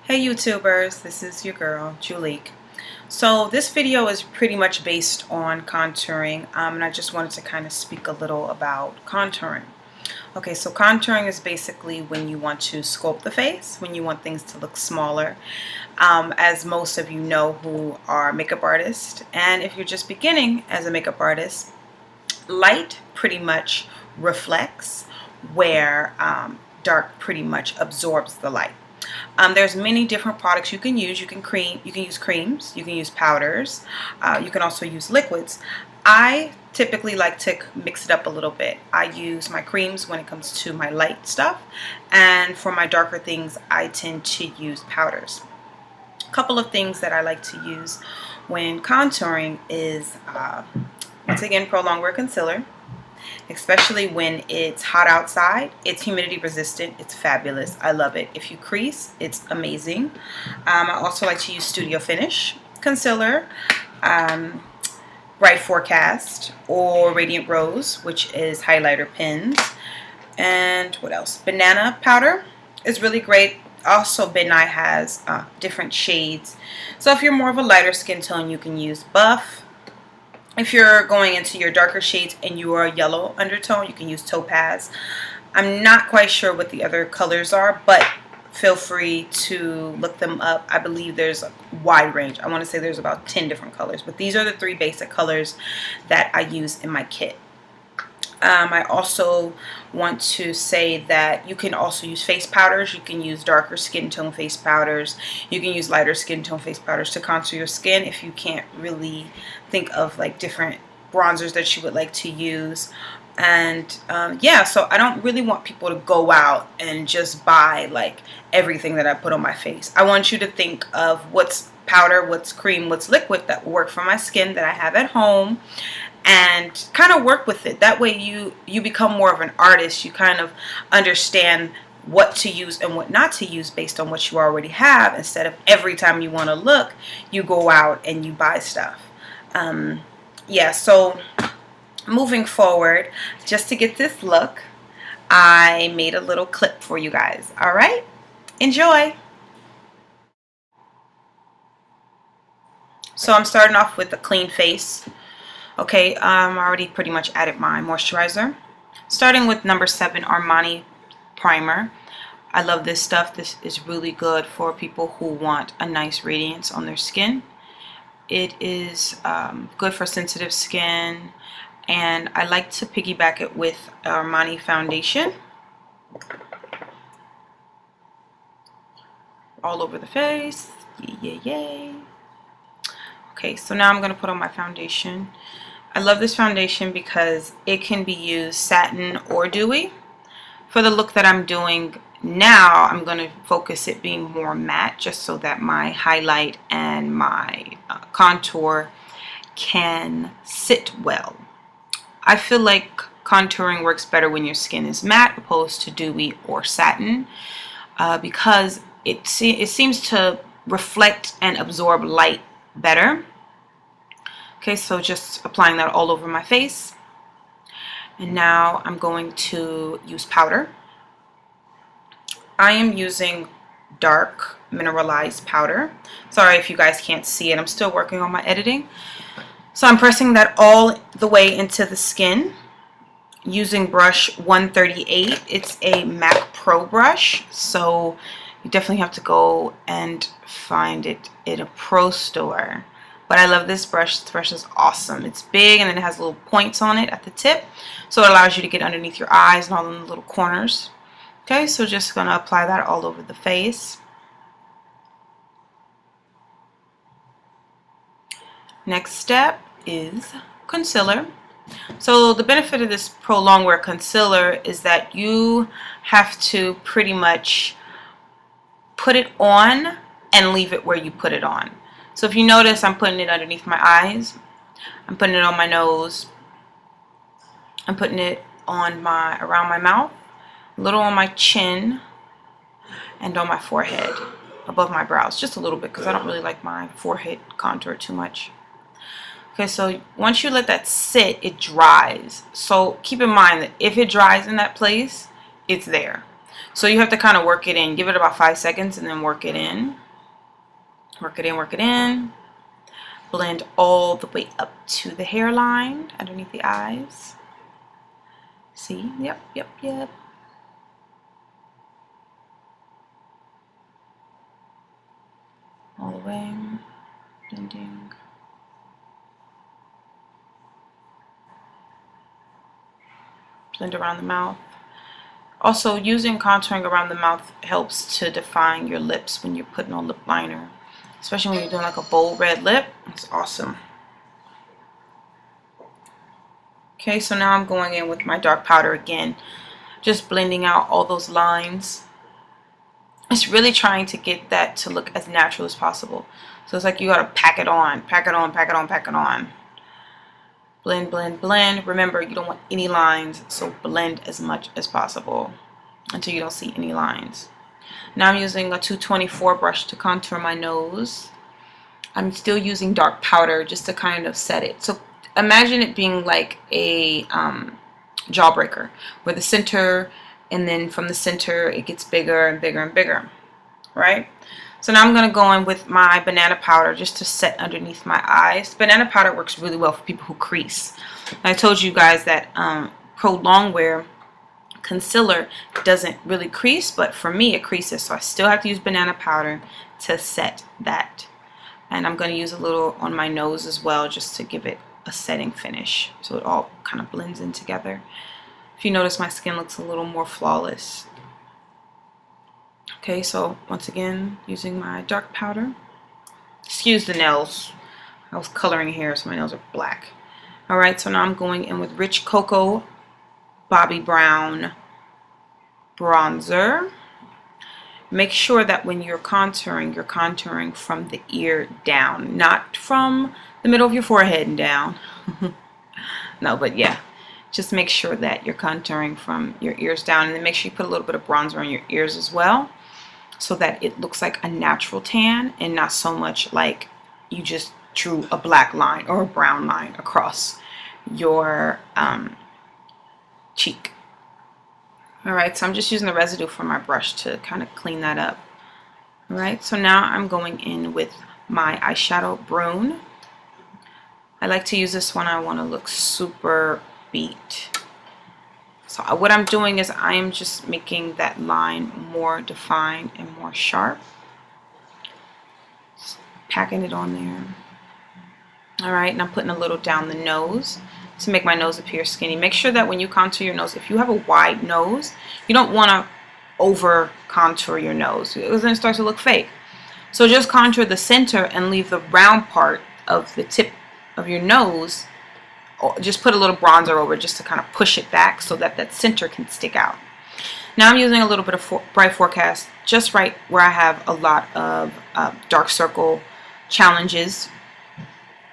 Hey YouTubers, this is your girl, Julique. So this video is pretty much based on contouring, and I just wanted to kind of speak a little about contouring. Okay, so contouring is basically when you want to sculpt the face, when you want things to look smaller. As most of you know who are makeup artists, and if you're just beginning as a makeup artist, light pretty much reflects where dark pretty much absorbs the light. There's many different products you can use. You can use creams, you can use powders, you can also use liquids. I typically like to mix it up a little bit. I use my creams when it comes to my light stuff, and for my darker things I tend to use powders. A couple of things that I like to use when contouring is once again, prolonged wear concealer, especially when it's hot outside. It's humidity resistant. It's fabulous. I love it. If you crease, it's amazing. I also like to use Studio Finish concealer, Bright Forecast, or Radiant Rose, which is highlighter pens. And what else? Banana powder is really great. Also, Midnight has different shades. So if you're more of a lighter skin tone, you can use Buff. If you're going into your darker shades and you are a yellow undertone, you can use Topaz. I'm not quite sure what the other colors are, but feel free to look them up. I believe there's a wide range. I want to say there's about 10 different colors, but these are the 3 basic colors that I use in my kit. I also want to say that you can also use face powders. You can use darker skin tone face powders. You can use lighter skin tone face powders to contour your skin if you can't really think of like different bronzers that you would like to use. And yeah, so I don't really want people to go out and just buy like everything that I put on my face. I want you to think of what's powder, what's cream, what's liquid that will work for my skin that I have at home, and kind of work with it. That way you become more of an artist. You kind of understand what to use and what not to use based on what you already have, instead of every time you want to look, you go out and you buy stuff. Yeah, so moving forward, just to get this look, I made a little clip for you guys. All right, enjoy. So I'm starting off with a clean face. Okay, I already pretty much added my moisturizer. Starting with number 7 Armani primer. I love this stuff. This is really good for people who want a nice radiance on their skin. It is good for sensitive skin, and I like to piggyback it with Armani foundation. All over the face. Yay. Okay, so now I'm going to put on my foundation. I love this foundation because it can be used satin or dewy. For the look that I'm doing now, I'm going to focus it being more matte, just so that my highlight and my contour can sit well. I feel like contouring works better when your skin is matte opposed to dewy or satin, because it seems to reflect and absorb light better. Okay, so just applying that all over my face. And now I'm going to use powder. I am using dark mineralized powder. Sorry if you guys can't see it. I'm still working on my editing. So I'm pressing that all the way into the skin using brush 138. It's a MAC Pro brush, so you definitely have to go and find it in a pro store. But I love this brush. This brush is awesome. It's big, and then it has little points on it at the tip, so it allows you to get underneath your eyes and all in the little corners. Okay, so just going to apply that all over the face. Next step is concealer. So the benefit of this prolonged wear concealer is that you have to pretty much put it on and leave it where you put it on. So if you notice, I'm putting it underneath my eyes, I'm putting it on my nose, I'm putting it on around my mouth, a little on my chin, and on my forehead, above my brows, just a little bit, because I don't really like my forehead contour too much. Okay, so once you let that sit, it dries. So keep in mind that if it dries in that place, it's there. So you have to kind of work it in. Give it about 5 seconds and then work it in. Work it in, work it in. Blend all the way up to the hairline, underneath the eyes. See? Yep, yep, yep. All the way. Blending. Blend around the mouth. Also, using contouring around the mouth helps to define your lips when you're putting on lip liner. Especially when you're doing like a bold red lip. It's awesome. Okay, so now I'm going in with my dark powder again. Just blending out all those lines. It's really trying to get that to look as natural as possible. So it's like you gotta pack it on, pack it on, pack it on, pack it on. Blend, blend, blend. Remember, you don't want any lines, so blend as much as possible until you don't see any lines. Now I'm using a 224 brush to contour my nose. I'm still using dark powder just to kind of set it. So imagine it being like a jawbreaker, where the center, and then from the center it gets bigger and bigger and bigger, right? So now I'm going to go in with my banana powder just to set underneath my eyes. Banana powder works really well for people who crease. I told you guys that prolonged wear concealer doesn't really crease, but for me it creases, so I still have to use banana powder to set that. And I'm going to use a little on my nose as well, just to give it a setting finish, so it all kind of blends in together. If you notice, my skin looks a little more flawless. Okay, so once again, using my dark powder. Excuse the nails. I was coloring hair, so my nails are black. Alright, so now I'm going in with Rich Cocoa Bobbi Brown bronzer. Make sure that when you're contouring from the ear down, not from the middle of your forehead and down. No, but yeah, just make sure that you're contouring from your ears down, and then make sure you put a little bit of bronzer on your ears as well, so that it looks like a natural tan and not so much like you just drew a black line or a brown line across your cheek. Alright, so I'm just using the residue from my brush to kind of clean that up. Alright, so now I'm going in with my eyeshadow Brune. I like to use this when I want to look super beat. So what I'm doing is I am just making that line more defined and more sharp. Just packing it on there. Alright, and I'm putting a little down the nose to make my nose appear skinny. Make sure that when you contour your nose, if you have a wide nose, you don't want to over contour your nose, because then it starts to look fake. So just contour the center and leave the round part of the tip of your nose. Just put a little bronzer over just to kind of push it back so that that center can stick out. Now I'm using a little bit of Bright Forecast just right where I have a lot of dark circle challenges.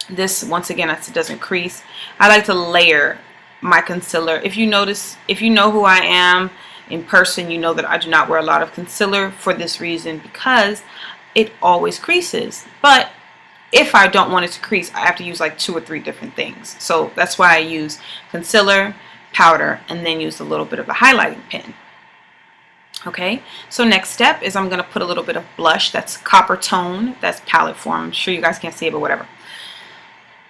This, once again, it doesn't crease. I like to layer my concealer. If you notice, if you know who I am in person, you know that I do not wear a lot of concealer for this reason, because it always creases. But if I don't want it to crease, I have to use like 2 or 3 different things. So that's why I use concealer, powder, and then use a little bit of a highlighting pen. Okay, so next step is I'm going to put a little bit of blush. That's copper tone. That's palette form. I'm sure you guys can't see it, but whatever.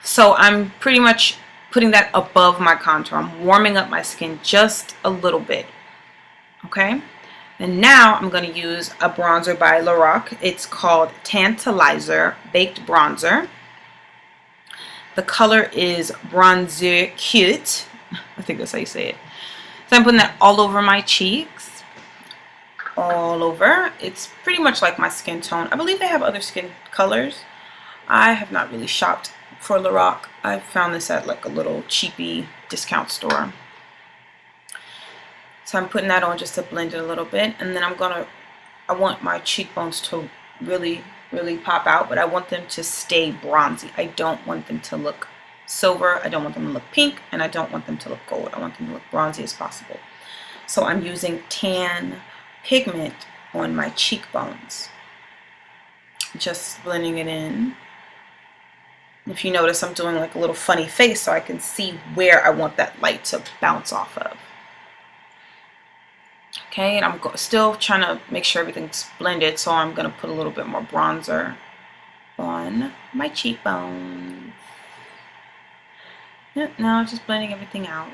So I'm pretty much putting that above my contour. I'm warming up my skin just a little bit. Okay, and now I'm going to use a bronzer by Lorac. It's called Tantalizer Baked Bronzer. The color is Bronzer Cute. I think that's how you say it. So I'm putting that all over my cheeks. All over. It's pretty much like my skin tone. I believe they have other skin colors. I have not really shopped for Lorac. I found this at like a little cheapy discount store. So I'm putting that on just to blend it a little bit, and then I want my cheekbones to really pop out, but I want them to stay bronzy. I don't want them to look silver, I don't want them to look pink, and I don't want them to look gold. I want them to look bronzy as possible. So I'm using tan pigment on my cheekbones. Just blending it in. If you notice, I'm doing like a little funny face so I can see where I want that light to bounce off of. Okay, and I'm still trying to make sure everything's blended, so I'm going to put a little bit more bronzer on my cheekbones. Yep, now I'm just blending everything out.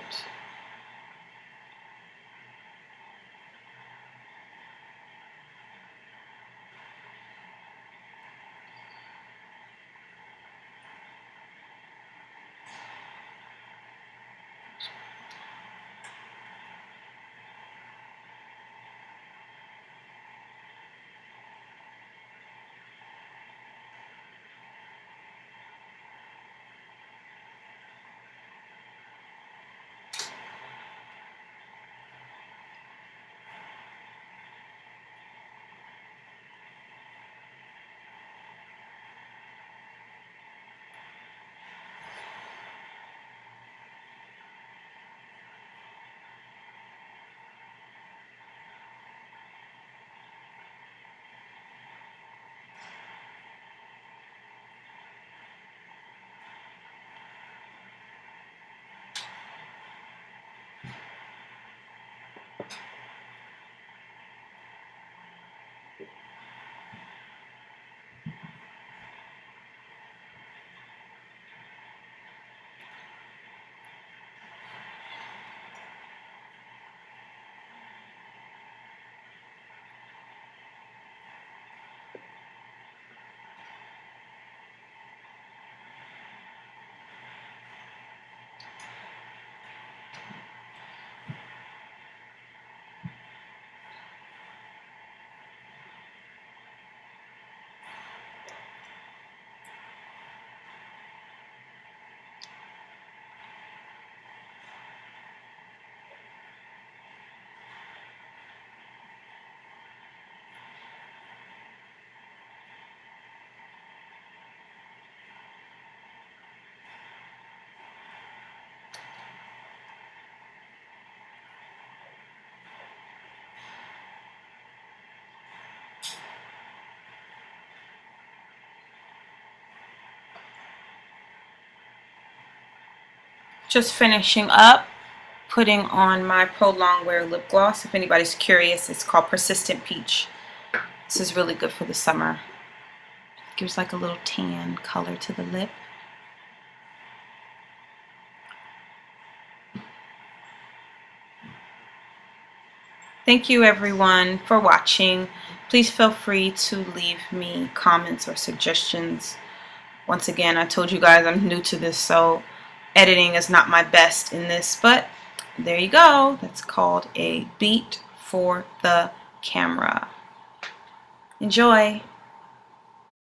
Just finishing up, putting on my Pro Longwear lip gloss. If anybody's curious, it's called Persistent Peach. This is really good for the summer. Gives like a little tan color to the lip. Thank you everyone for watching. Please feel free to leave me comments or suggestions. Once again, I told you guys I'm new to this, so editing is not my best in this, but there you go. That's called a beat for the camera. Enjoy.